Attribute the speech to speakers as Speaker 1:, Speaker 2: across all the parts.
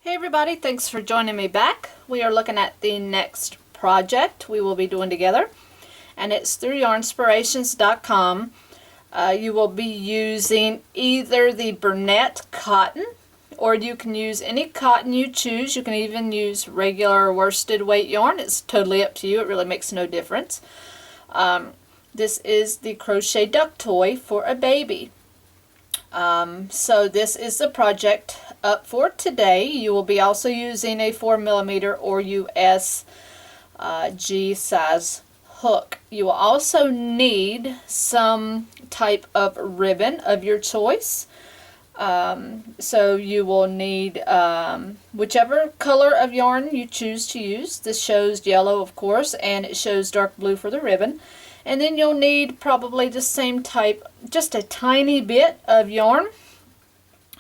Speaker 1: Hey everybody, thanks for joining me back. We are looking at the next project we will be doing together, and it's through Yarnspirations.com. You will be using either the Burnett cotton, or you can use any cotton you choose. You can even use regular worsted weight yarn. It's totally up to you. It really makes no difference. This is the crochet duck toy for a baby. So this is the project up for today. You will be also using a 4mm or US G size hook. You will also need some type of ribbon of your choice. So you will need whichever color of yarn you choose to use. This shows yellow, of course, and it shows dark blue for the ribbon. And then you'll need probably the same type, just a tiny bit of yarn,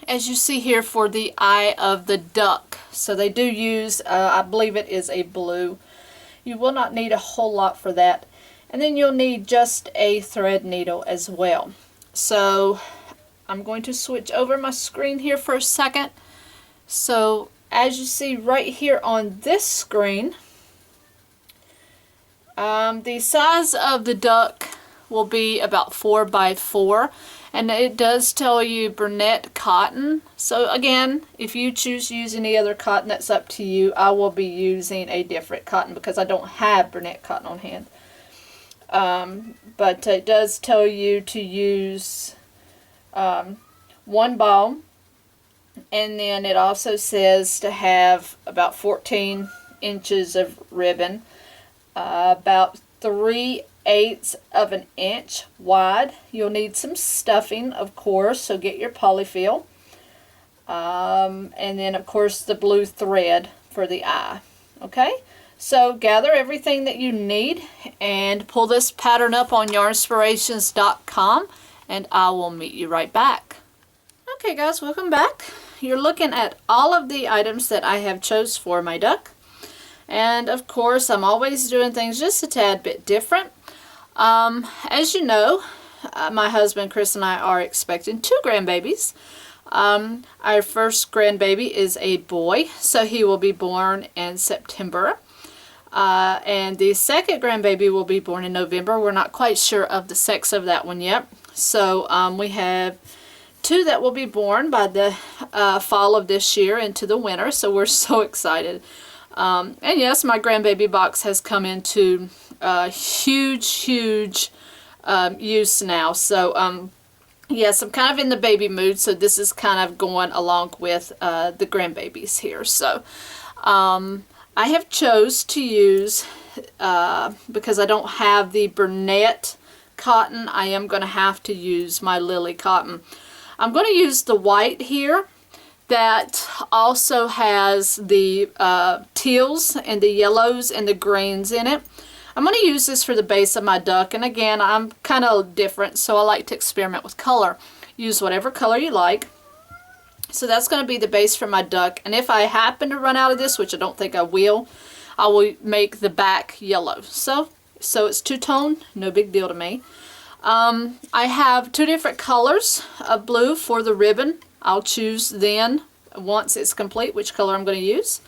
Speaker 1: as you see here for the eye of the duck. So they do use, I believe it is a blue. You will not need a whole lot for that. And then you'll need just a thread needle as well. So I'm going to switch over my screen here for a second. So as you see right here on this screen, the size of the duck will be about 4 by 4, and it does tell you Burnett cotton. So again, if you choose to use any other cotton, that's up to you. I will be using a different cotton because I don't have Burnett cotton on hand. But it does tell you to use one ball, and then it also says to have about 14 inches of ribbon. About 3/8 of an inch wide. You'll need some stuffing, of course, so get your polyfill. And then, of course, the blue thread for the eye. Okay, so gather everything that you need and pull this pattern up on Yarnspirations.com, and I will meet you right back. Okay, guys, welcome back. You're looking at all of the items that I have chose for my duck. And of course, I'm always doing things just a tad bit different. As you know, my husband Chris and I are expecting 2 grandbabies. Our first grandbaby is a boy, so he will be born in September. And the second grandbaby will be born in November. We're not quite sure of the sex of that one yet. So we have 2 that will be born by the fall of this year into the winter, so we're so excited. And yes, my grandbaby box has come into huge use now. So yes, I'm kind of in the baby mood, so this is kind of going along with the grandbabies here. So I have chose to use, because I don't have the Burnett cotton, I am going to have to use my Lily cotton. I'm going to use the white here. That also has the teals and the yellows and the greens in it. I'm going to use this for the base of my duck, and again, I'm kind of different, so I like to experiment with color. Use whatever color you like. So that's going to be the base for my duck, and if I happen to run out of this, which I don't think I will make the back yellow. So it's two-tone, no big deal to me. I have 2 different colors of blue for the ribbon. I'll choose then, once it's complete, which color I'm going to use.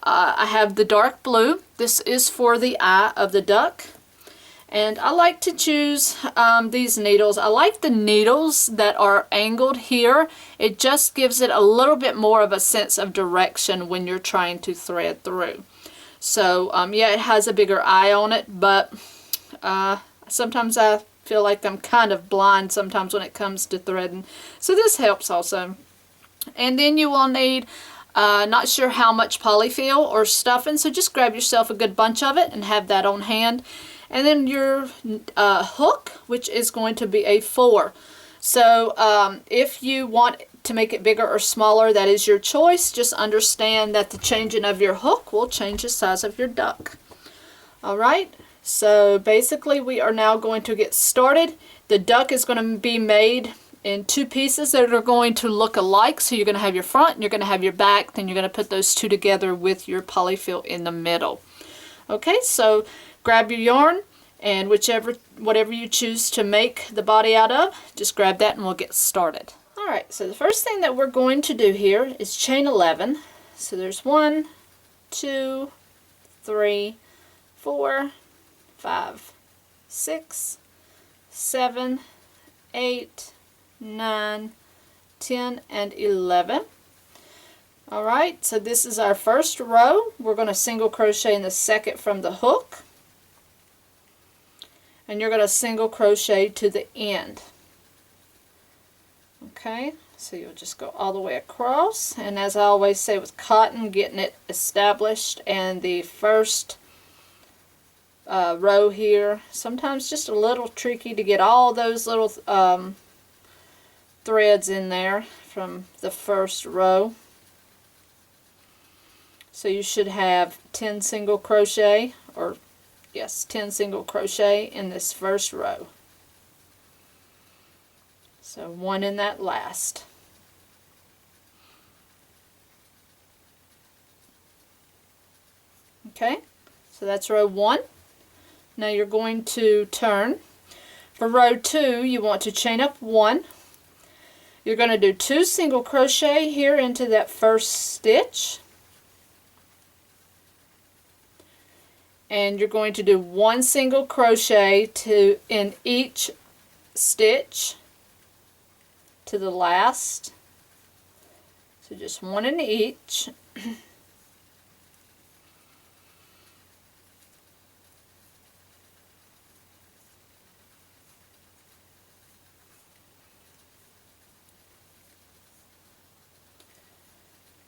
Speaker 1: I have the dark blue. This is for the eye of the duck. And I like to choose these needles. I like the needles that are angled here. It just gives it a little bit more of a sense of direction when you're trying to thread through. So, yeah, it has a bigger eye on it, but sometimes I feel like I'm kind of blind sometimes when it comes to threading, so this helps also. And then you will need, not sure how much polyfill or stuffing, so just grab yourself a good bunch of it and have that on hand. And then your hook, which is going to be a 4. So if you want to make it bigger or smaller, that is your choice. Just understand that the changing of your hook will change the size of your duck. Alright, so basically we are now going to get started. The duck is going to be made in 2 pieces that are going to look alike. So you're going to have your front and you're going to have your back. Then you're going to put those 2 together with your polyfill in the middle. Okay, so grab your yarn and whatever you choose to make the body out of, just grab that and we'll get started. Alright, so the first thing that we're going to do here is chain 11. So there's 1, 2, 3, 4, 5, 6, 7, 8, 9, 10, and 11. Alright, so this is our first row. We're going to single crochet in the second from the hook. And you're going to single crochet to the end. Okay, so you'll just go all the way across. And as I always say with cotton, getting it established, and the first row here, sometimes just a little tricky to get all those little threads in there from the first row. So you should have 10 single crochet, or yes, 10 single crochet in this first row. So 1 in that last. Okay, so that's row 1. Now you're going to turn. For row 2, you want to chain up 1. You're going to do 2 single crochet here into that first stitch. And you're going to do 1 single crochet in each stitch to the last. So just 1 in each.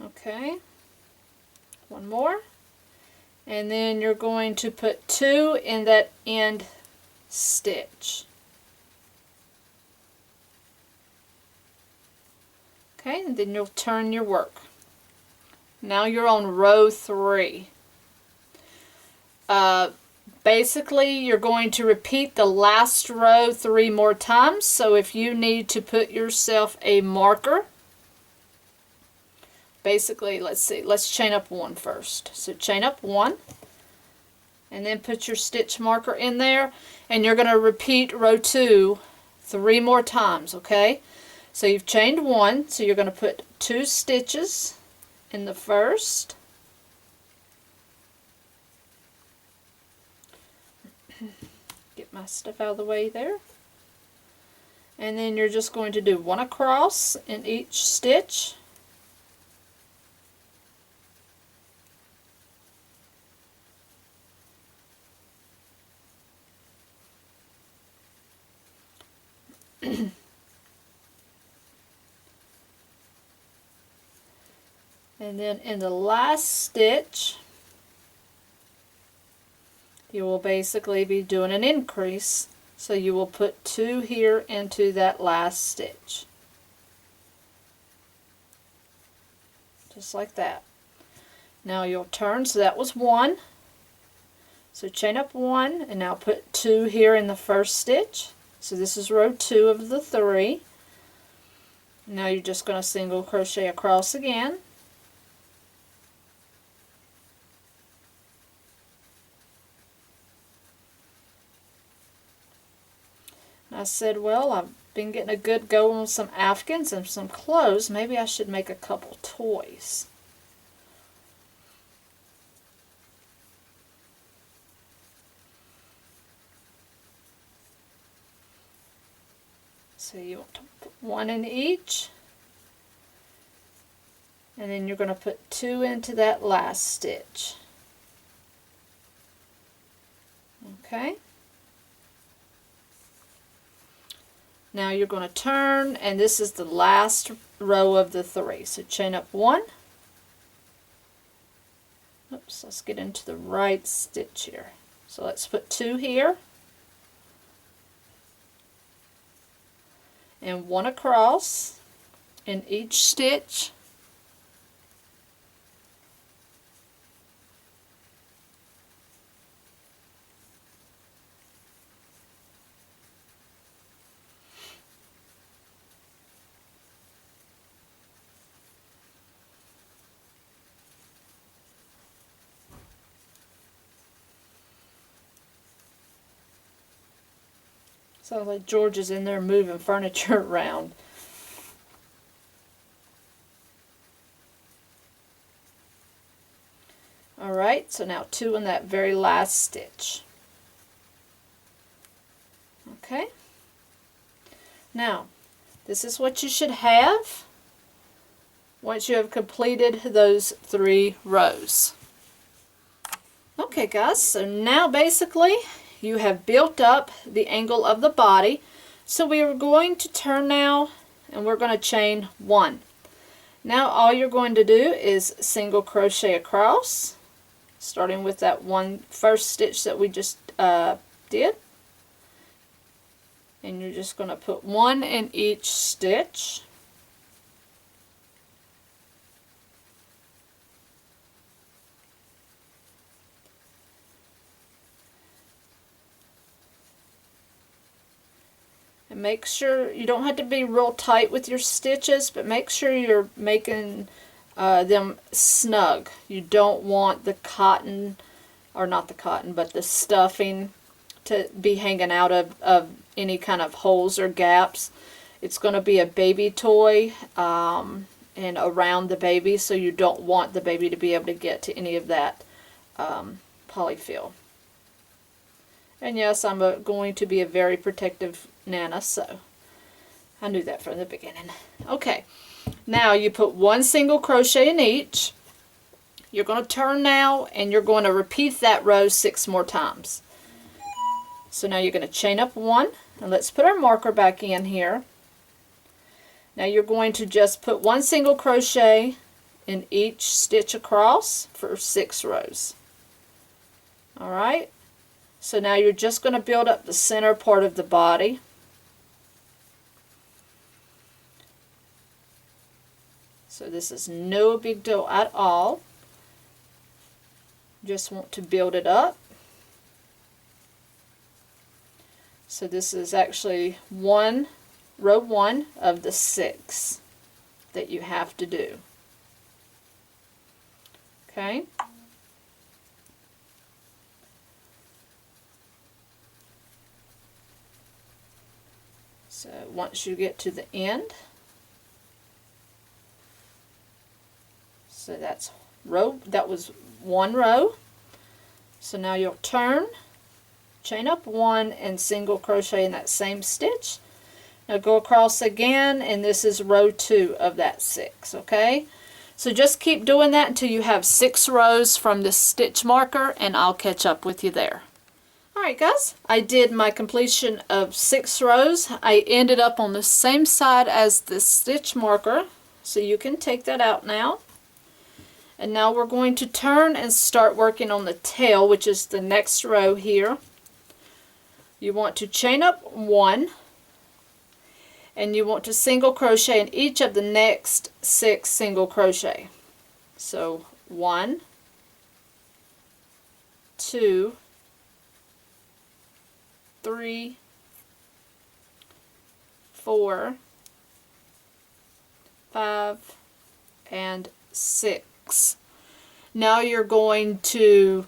Speaker 1: Okay, 1 more. And then you're going to put 2 in that end stitch. Okay, and then you'll turn your work. Now you're on row 3. Basically, you're going to repeat the last row 3 more times. So if you need to put yourself a marker, basically, let's see, let's chain up 1 first. So chain up 1, and then put your stitch marker in there, and you're going to repeat row 2 3 more times, okay? So you've chained 1, so you're going to put 2 stitches in the first. Get my stuff out of the way there. And then you're just going to do 1 across in each stitch. And then in the last stitch, you will basically be doing an increase. So you will put 2 here into that last stitch. Just like that. Now you'll turn, so that was 1. So chain up 1, and now put 2 here in the first stitch. So this is row 2 of the 3. Now you're just going to single crochet across again. I said, well, I've been getting a good go on some afghans and some clothes. Maybe I should make a couple toys. So you want to put 1 in each, and then you're going to put 2 into that last stitch. Okay. Now you're going to turn, and this is the last row of the 3. So chain up 1. Oops, let's get into the right stitch here. So let's put 2 here. And 1 across in each stitch. Sounds like George is in there moving furniture around. Alright, so now 2 in that very last stitch. Okay, now this is what you should have once you have completed those 3 rows. Okay guys, so now basically you have built up the angle of the body. So we are going to turn now and we're going to chain 1. Now all you're going to do is single crochet across, starting with that first stitch that we just did. And you're just going to put 1 in each stitch. And make sure you don't have to be real tight with your stitches, but make sure you're making them snug. You don't want the cotton, or not the cotton, but the stuffing to be hanging out of any kind of holes or gaps. It's going to be a baby toy and around the baby, so you don't want the baby to be able to get to any of that polyfill. And yes, I'm going to be a very protective Nana, so I knew that from the beginning. Okay, now you put 1 single crochet in each. You're going to turn now and you're going to repeat that row 6 more times. So now you're going to chain up 1, and let's put our marker back in here. Now you're going to just put 1 single crochet in each stitch across for 6 rows. Alright, so now you're just going to build up the center part of the body. So this is no big deal at all. Just want to build it up. So this is actually row 1 of the 6 that you have to do. Okay. So once you get to the end, so that was 1 row. So now you'll turn, chain up 1 and single crochet in that same stitch. Now go across again, and this is row 2 of that 6, okay? So just keep doing that until you have 6 rows from the stitch marker, and I'll catch up with you there. Alright guys, I did my completion of 6 rows. I ended up on the same side as the stitch marker, so you can take that out now. And now we're going to turn and start working on the tail, which is the next row here. You want to chain up 1, and you want to single crochet in each of the next 6 single crochet. So 1, 2, 3, 4, 5, and 6. Now you're going to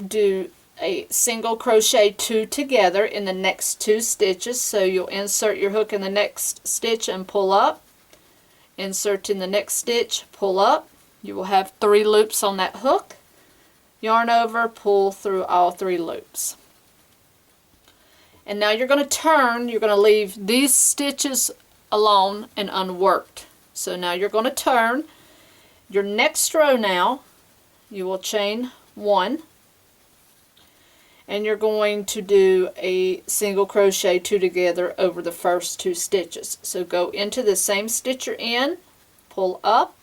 Speaker 1: do a single crochet 2 together in the next 2 stitches. So you'll insert your hook in the next stitch and pull up, insert in the next stitch, pull up. You will have 3 loops on that hook, yarn over, pull through all 3 loops. And now you're going to turn, you're going to leave these stitches alone and unworked. So now you're going to turn. Your next row now, you will chain 1, and you're going to do a single crochet 2 together over the first 2 stitches. So go into the same stitch you're in, pull up,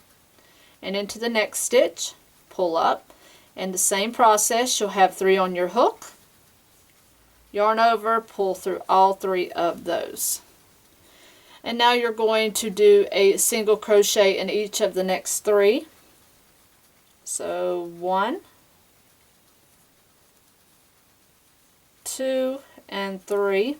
Speaker 1: and into the next stitch, pull up, and the same process. You'll have 3 on your hook, yarn over, pull through all 3 of those. And now you're going to do a single crochet in each of the next 3. So 1, 2, and 3.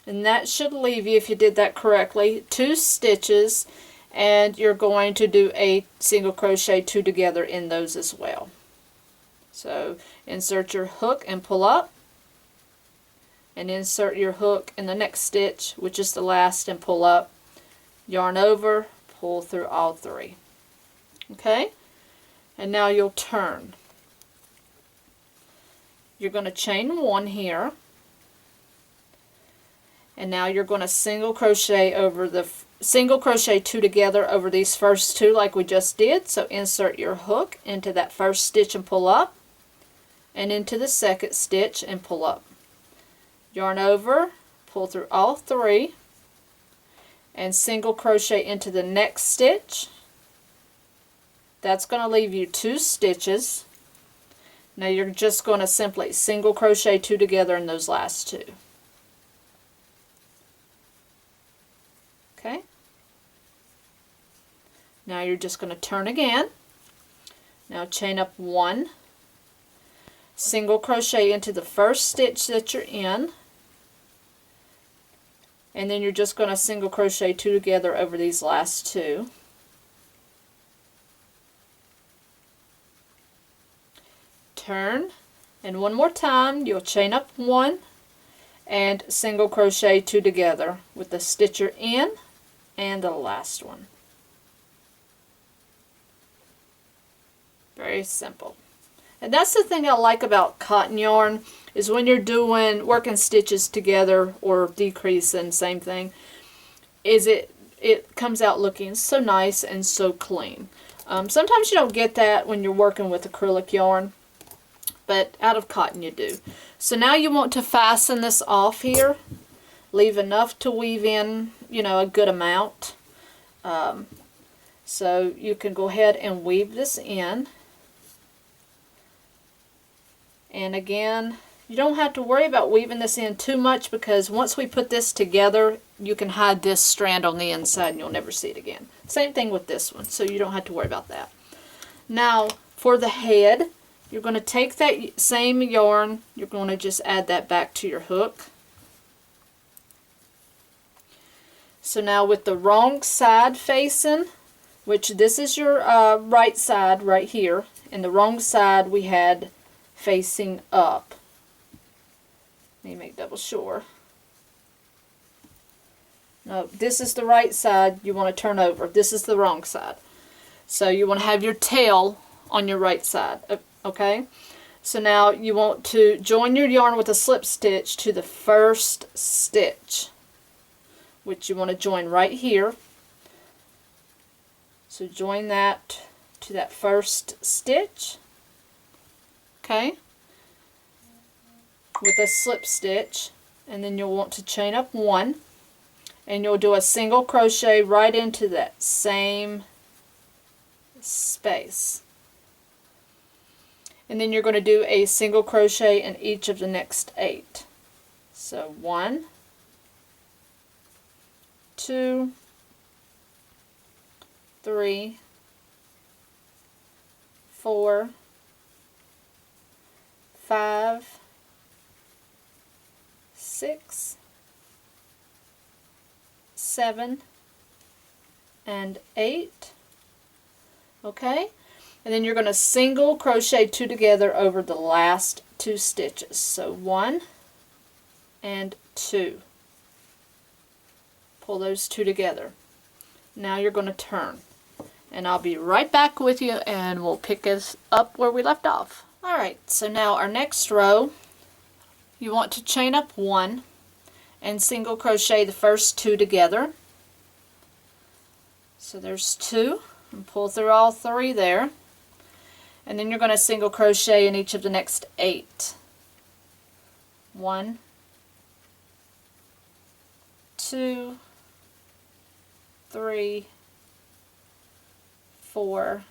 Speaker 1: And that should leave you, if you did that correctly, 2 stitches, and you're going to do a single crochet 2 together in those as well. So insert your hook and pull up, and insert your hook in the next stitch, which is the last, and pull up, yarn over, pull through all 3. Okay, And now you'll turn. You're going to chain 1 here, and now you're going to single crochet over the single crochet 2 together over these first 2 like we just did. So insert your hook into that first stitch and pull up, and into the second stitch and pull up. Yarn over, pull through all 3, and single crochet into the next stitch. That's going to leave you 2 stitches. Now you're just going to simply single crochet 2 together in those last 2. Okay. Now you're just going to turn again. Now chain up 1, single crochet into the first stitch that you're in, and then you're just going to single crochet 2 together over these last 2. Turn, and one more time you'll chain up 1 and single crochet 2 together with the stitch you're in and the last one. Very simple. And that's the thing I like about cotton yarn, is when you're doing working stitches together or decreasing, same thing, is it comes out looking so nice and so clean. Sometimes you don't get that when you're working with acrylic yarn, but out of cotton you do. So now you want to fasten this off here. Leave enough to weave in, you know, a good amount. So you can go ahead and weave this in. And again, you don't have to worry about weaving this in too much, because once we put this together, you can hide this strand on the inside and you'll never see it again. Same thing with this one, so you don't have to worry about that. Now, for the head, you're going to take that same yarn, you're going to just add that back to your hook. So now with the wrong side facing, which this is your right side right here, and the wrong side we had facing up. Let me make double sure. No, this is the right side, you want to turn over. This is the wrong side. So you want to have your tail on your right side. Okay, so now you want to join your yarn with a slip stitch to the first stitch, which you want to join right here. So join that to that first stitch, okay, with a slip stitch, and then you'll want to chain up 1, and you'll do a single crochet right into that same space. And then you're going to do a single crochet in each of the next 8. So 1, 2, 3, 4, 5, 6, 7, and 8. Okay? And then you're going to single crochet 2 together over the last 2 stitches. So 1 and 2. Pull those 2 together. Now you're going to turn. And I'll be right back with you and we'll pick us up where we left off. Alright, so now our next row, you want to chain up 1 and single crochet the first 2 together. So there's 2, and pull through all 3 there. And then you're going to single crochet in each of the next 8. 1, 2, 3, 4,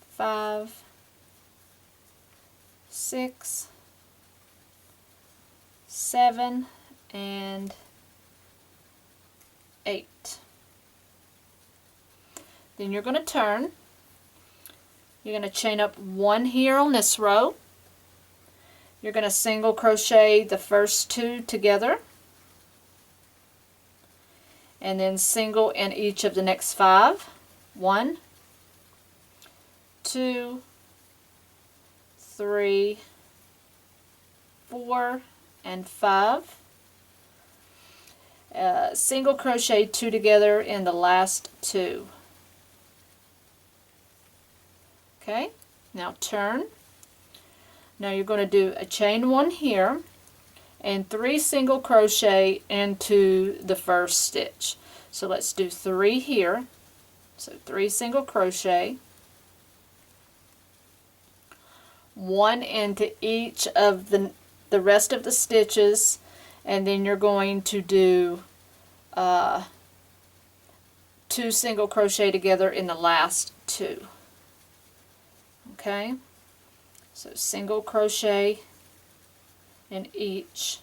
Speaker 1: 5, 6, 7, and 8. Then you're going to turn. You're going to chain up 1 here on this row. You're going to single crochet the first 2 together, and then single in each of the next 5. 1, 2, 3, 4, and 5. Single crochet 2 together in the last 2. Okay, now turn. Now you're going to do a chain 1 here and 3 single crochet into the first stitch. So let's do 3 here. So 3 single crochet, 1 into each of the rest of the stitches, and then you're going to do 2 single crochet together in the last 2. Okay, so single crochet in each,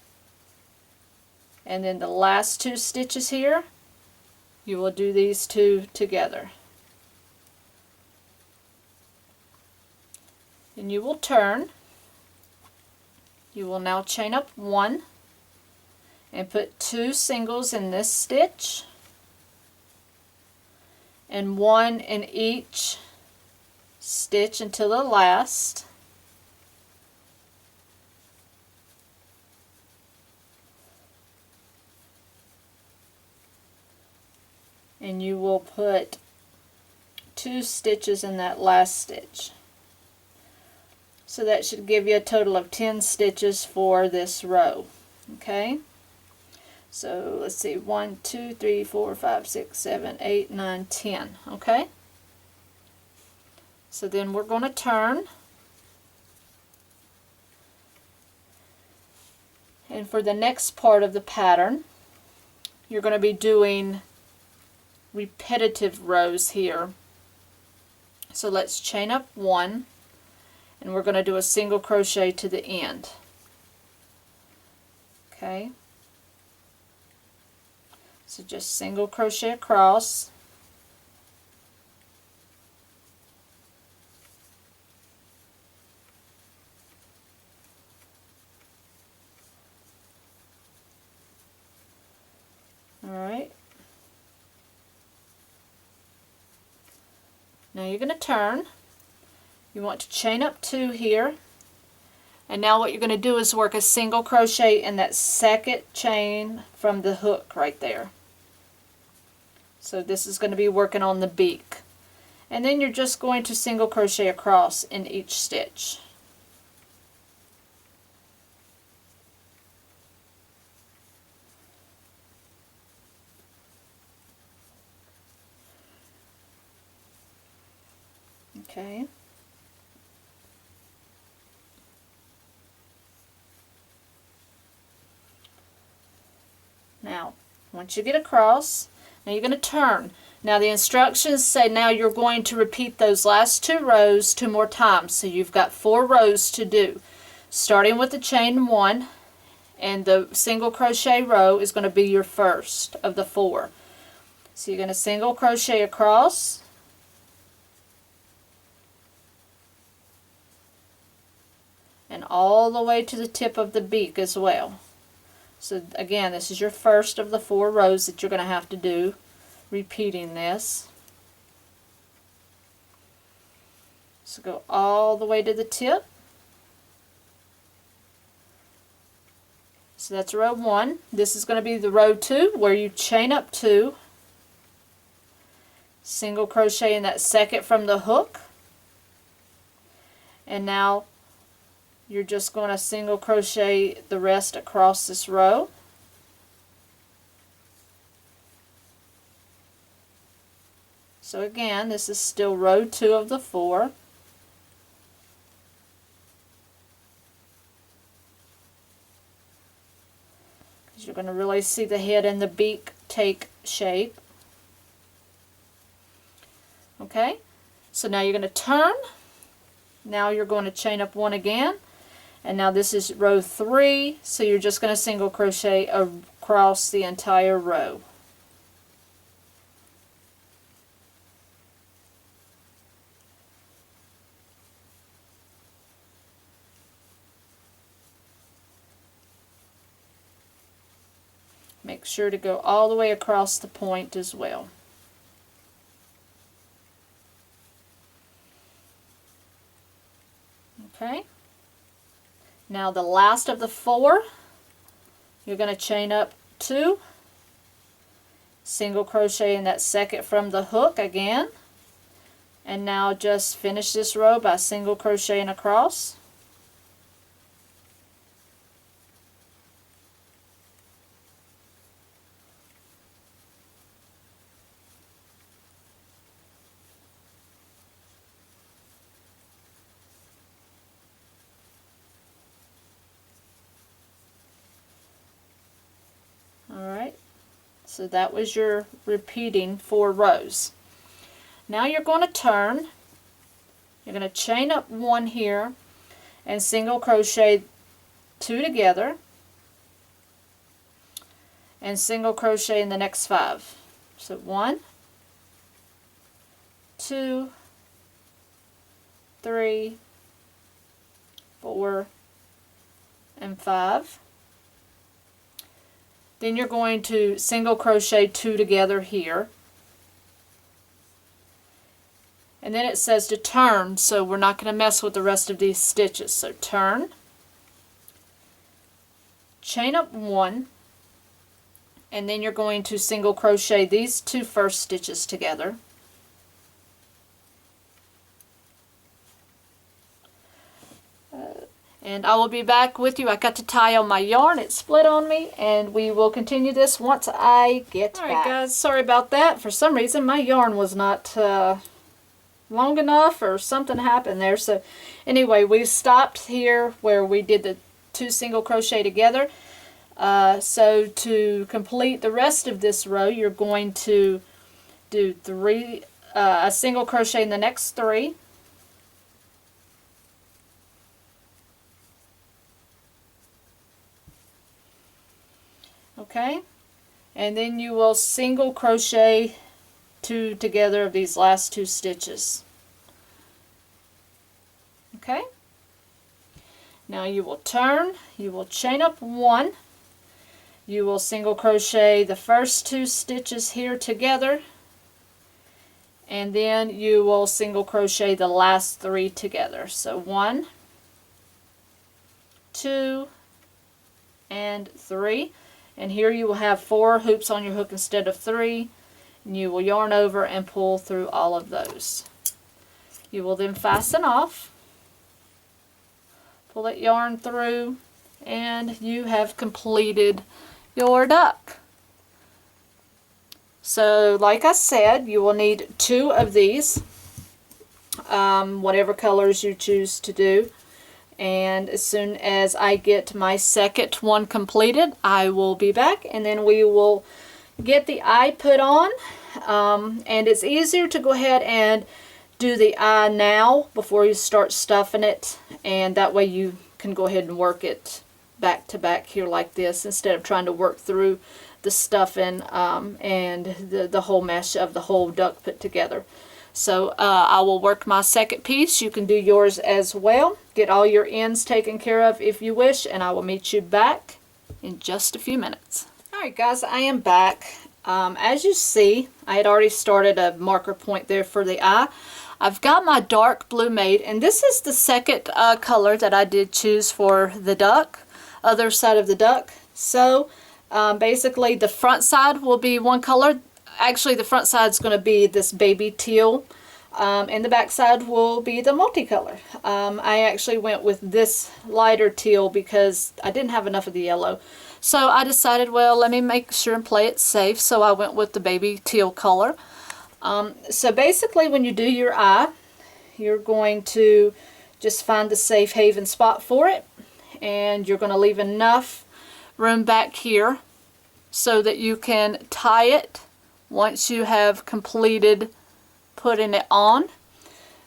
Speaker 1: and then the last 2 stitches here you will do these 2 together, and you will turn. You will now chain up 1 and put 2 singles in this stitch and 1 in each stitch until the last. And you will put 2 stitches in that last stitch. So that should give you a total of 10 stitches for this row. Okay? So let's see, 1, 2, 3, 4, 5, 6, 7, 8, 9, 10. Okay? So then we're going to turn. And for the next part of the pattern, you're going to be doing repetitive rows here. So let's chain up 1, and we're going to do a single crochet to the end. Okay, so just single crochet across, alright. Now you're going to turn. You want to chain up 2 here, and now what you're going to do is work a single crochet in that second chain from the hook right there. So this is going to be working on the beak, and then you're just going to single crochet across in each stitch. Okay. Now, once you get across, now you're going to turn. Now the instructions say now you're going to repeat those last 2 rows 2 more times. So you've got 4 rows to do. Starting with the chain 1, and the single crochet row is going to be your first of the 4. So you're going to single crochet across, and all the way to the tip of the beak as well. So again, this is your first of the 4 rows that you're going to have to do, repeating this. So go all the way to the tip. So that's row 1. This is going to be the row 2 where you chain up 2, single crochet in that second from the hook, and now you're just going to single crochet the rest across this row. So again, this is still row 2 of the 4. Because you're going to really see the head and the beak take shape. Okay, so now you're going to turn. Now you're going to chain up 1 again. And now this is row 3, so you're just going to single crochet across the entire row. Make sure to go all the way across the point as well. Okay. Now the last of the 4, you're going to chain up 2, single crochet in that second from the hook again, And now just finish this row by single crocheting across. Alright, so that was your repeating 4 rows. Now you're going to turn. You're going to chain up 1 here and single crochet 2 together and single crochet in the next 5. So 1, 2, 3, 4, and 5. Then you're going to single crochet 2 together here. And then it says to turn, so we're not going to mess with the rest of these stitches. So turn, chain up 1, and then you're going to single crochet these 2 first stitches together. And I will be back with you. I got to tie on my yarn. It split on me, and we will continue this once I get back. Alright guys, sorry about that. For some reason my yarn was not long enough, or something happened there. So anyway, we stopped here where we did the 2 single crochet together. So to complete the rest of this row, you're going to do a single crochet in the next 3. Okay, and then you will single crochet 2 together of these last 2 stitches. Okay, now you will turn, you will chain up 1, you will single crochet the first 2 stitches here together, and then you will single crochet the last 3 together. So 1, 2, and 3. And here you will have 4 hoops on your hook instead of 3. And you will yarn over and pull through all of those. You will then fasten off, pull that yarn through, and you have completed your duck. So like I said, you will need 2 of these, whatever colors you choose to do. And as soon as I get my second one completed, I will be back, and then we will get the eye put on. And it's easier to go ahead and do the eye now before you start stuffing it, and that way you can go ahead and work it back to back here like this, instead of trying to work through the stuffing and the whole mesh of the whole duck put together. So I will work my second piece. You can do yours as well. Get all your ends taken care of if you wish, and I will meet you back in just a few minutes. Alright guys, I am back. As you see, I had already started a marker point there for the eye. I've got my dark blue made, and this is the second color that I did choose for the duck, other side of the duck. So basically the front side will be one color. Actually, the front side is going to be this baby teal, and the back side will be the multicolor. I actually went with this lighter teal because I didn't have enough of the yellow. So I decided, well, let me make sure and play it safe, so I went with the baby teal color. So basically when you do your eye, you're going to just find the safe haven spot for it, and you're going to leave enough room back here so that you can tie it once you have completed putting it on.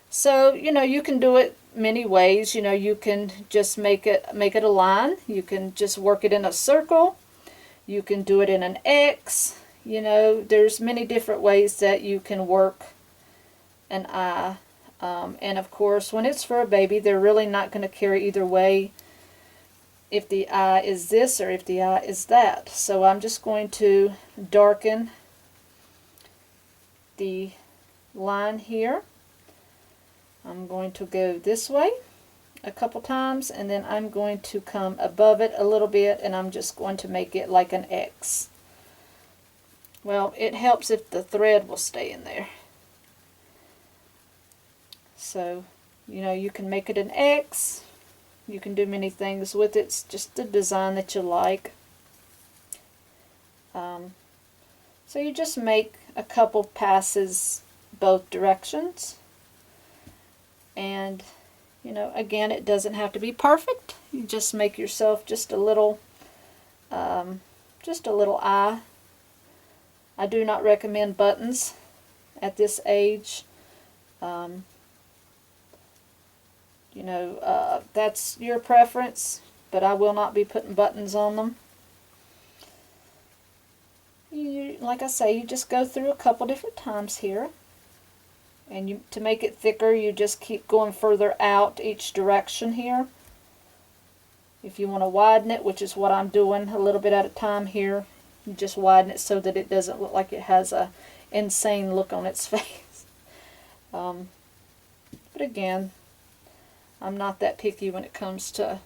Speaker 1: So, you know, you can do it many ways. You know, you can just make it a line. You can just work it in a circle. You can do it in an X. You know, there's many different ways that you can work an eye. And of course, when it's for a baby, they're really not going to care either way if the eye is this or if the eye is that. So I'm just going to darken the line here. I'm going to go this way a couple times, and then I'm going to come above it a little bit, and I'm just going to make it like an X. Well, it helps if the thread will stay in there. So, you know, you can make it an X. You can do many things with it. It's just the design that you like. So you just make a couple passes both directions. And, you know, again, it doesn't have to be perfect. You just make yourself just a little eye. I do not recommend buttons at this age. You know, that's your preference, but I will not be putting buttons on them. Like I say, you just go through a couple different times here. And to make it thicker, you just keep going further out each direction here. If you want to widen it, which is what I'm doing a little bit at a time here, you just widen it so that it doesn't look like it has a insane look on its face. But again, I'm not that picky when it comes to,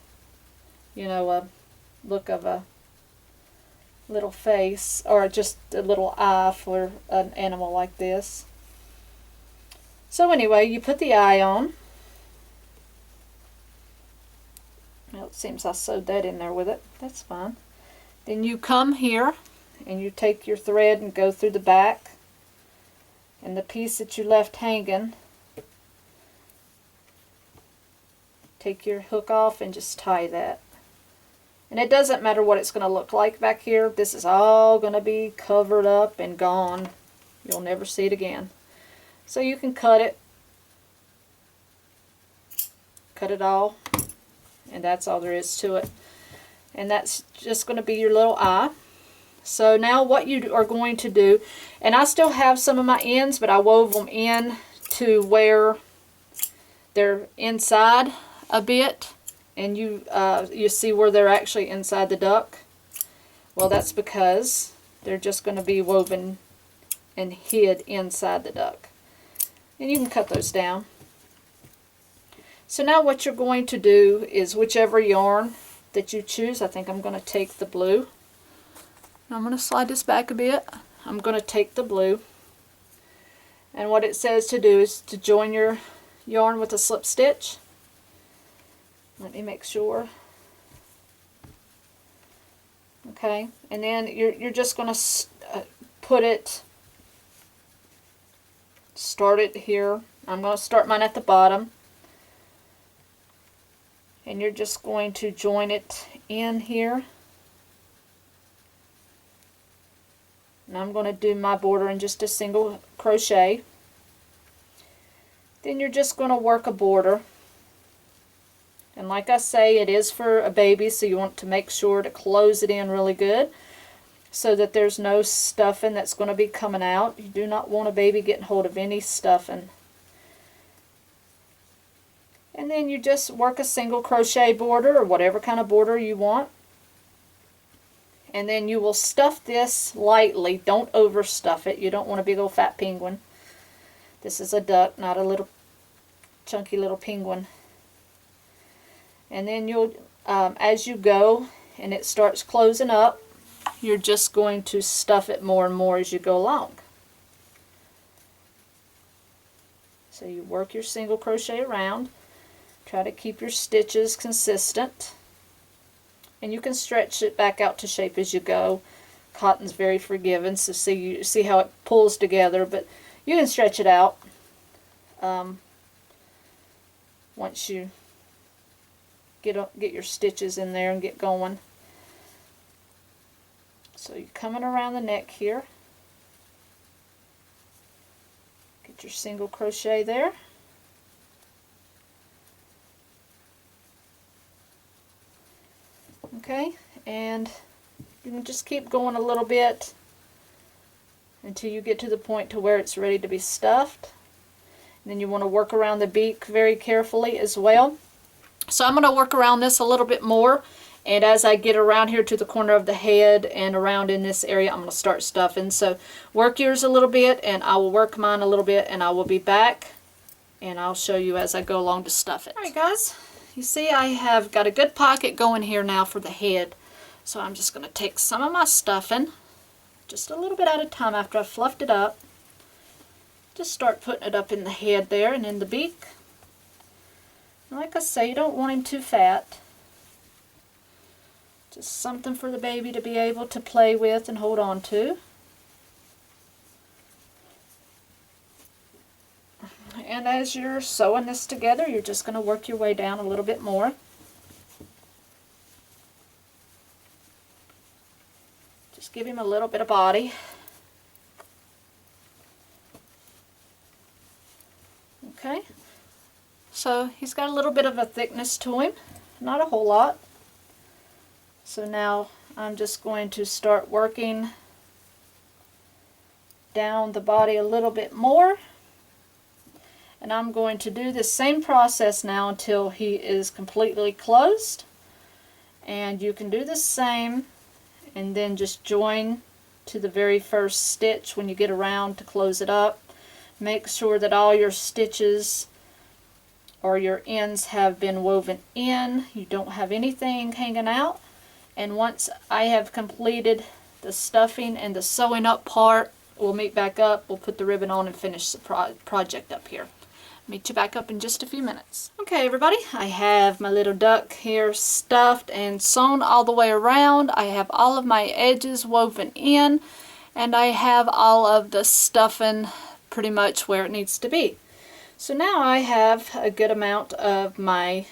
Speaker 1: you know, a look of a little face or just a little eye for an animal like this. So anyway, you put the eye on. Well, it seems I sewed that in there with it. That's fine. Then you come here and you take your thread and go through the back. And the piece that you left hanging, take your hook off and just tie that. And it doesn't matter what it's going to look like back here. This is all going to be covered up and gone. You'll never see it again. So you can cut it all, and that's all there is to it. And that's just going to be your little eye. So now what you are going to do, and I still have some of my ends, but I wove them in to where they're inside a bit, and you see where they're actually inside the duck. Well, that's because they're just going to be woven and hid inside the duck. And you can cut those down. So now what you're going to do is whichever yarn that you choose. I think I'm going to take the blue. I'm going to slide this back a bit. I'm going to take the blue. And what it says to do is to join your yarn with a slip stitch. Let me make sure. Okay, and then you're just going to put it, start it here. I'm going to start mine at the bottom. And you're just going to join it in here. And I'm going to do my border in just a single crochet. Then you're just going to work a border. And like I say, it is for a baby, so you want to make sure to close it in really good so that there's no stuffing that's going to be coming out. You do not want a baby getting hold of any stuffing. And then you just work a single crochet border or whatever kind of border you want. And then you will stuff this lightly. Don't overstuff it. You don't want a big old fat penguin. This is a duck, not a little chunky little penguin. And then you'll, as you go and it starts closing up, you're just going to stuff it more and more as you go along. So you work your single crochet around. Try to keep your stitches consistent. And you can stretch it back out to shape as you go. Cotton's very forgiving, so see how it pulls together, but you can stretch it out once you get your stitches in there and get going. So you're coming around the neck here. Get your single crochet there. Okay, and you can just keep going a little bit until you get to the point to where it's ready to be stuffed. And then you want to work around the beak very carefully as well. So I'm going to work around this a little bit more, and as I get around here to the corner of the head and around in this area, I'm going to start stuffing. So work yours a little bit, and I will work mine a little bit, and I will be back, and I'll show you as I go along to stuff it. Alright guys, you see I have got a good pocket going here now for the head. So I'm just going to take some of my stuffing, just a little bit at a time after I've fluffed it up. Just start putting it up in the head there and in the beak. Like I say, you don't want him too fat. Just something for the baby to be able to play with and hold on to. And as you're sewing this together, you're just going to work your way down a little bit more. Just give him a little bit of body. Okay, so he's got a little bit of a thickness to him, not a whole lot. So now I'm just going to start working down the body a little bit more. And I'm going to do the same process now until he is completely closed. And you can do the same and then just join to the very first stitch when you get around to close it up. Make sure that all your stitches or your ends have been woven in. You don't have anything hanging out. And once I have completed the stuffing and the sewing up part, we'll meet back up. We'll put the ribbon on and finish the project up here. Meet you back up in just a few minutes. Okay, everybody, I have my little duck here stuffed and sewn all the way around. I have all of my edges woven in, and I have all of the stuffing pretty much where it needs to be. So now I have a good amount of my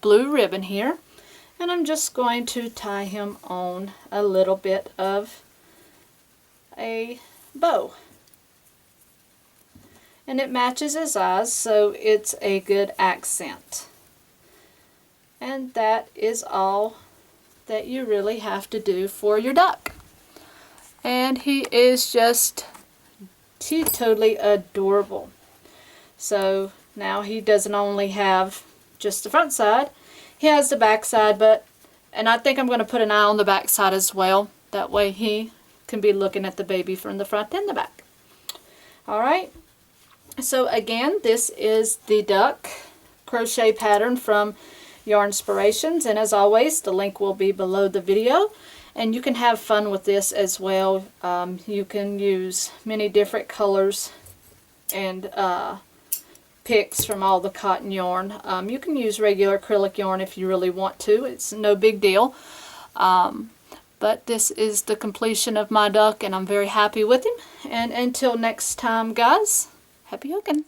Speaker 1: blue ribbon here, and I'm just going to tie him on a little bit of a bow. And it matches his eyes, so it's a good accent. And that is all that you really have to do for your duck. And he is just totally adorable. So now he doesn't only have just the front side, he has the back side, and I think I'm going to put an eye on the back side as well. That way he can be looking at the baby from the front and the back. Alright. So again, this is the duck crochet pattern from Yarnspirations, and as always, the link will be below the video, and you can have fun with this as well. You can use many different colors and picks from all the cotton yarn. You can use regular acrylic yarn if you really want to. It's no big deal. But this is the completion of my duck, and I'm very happy with him. And until next time, guys, happy hooking!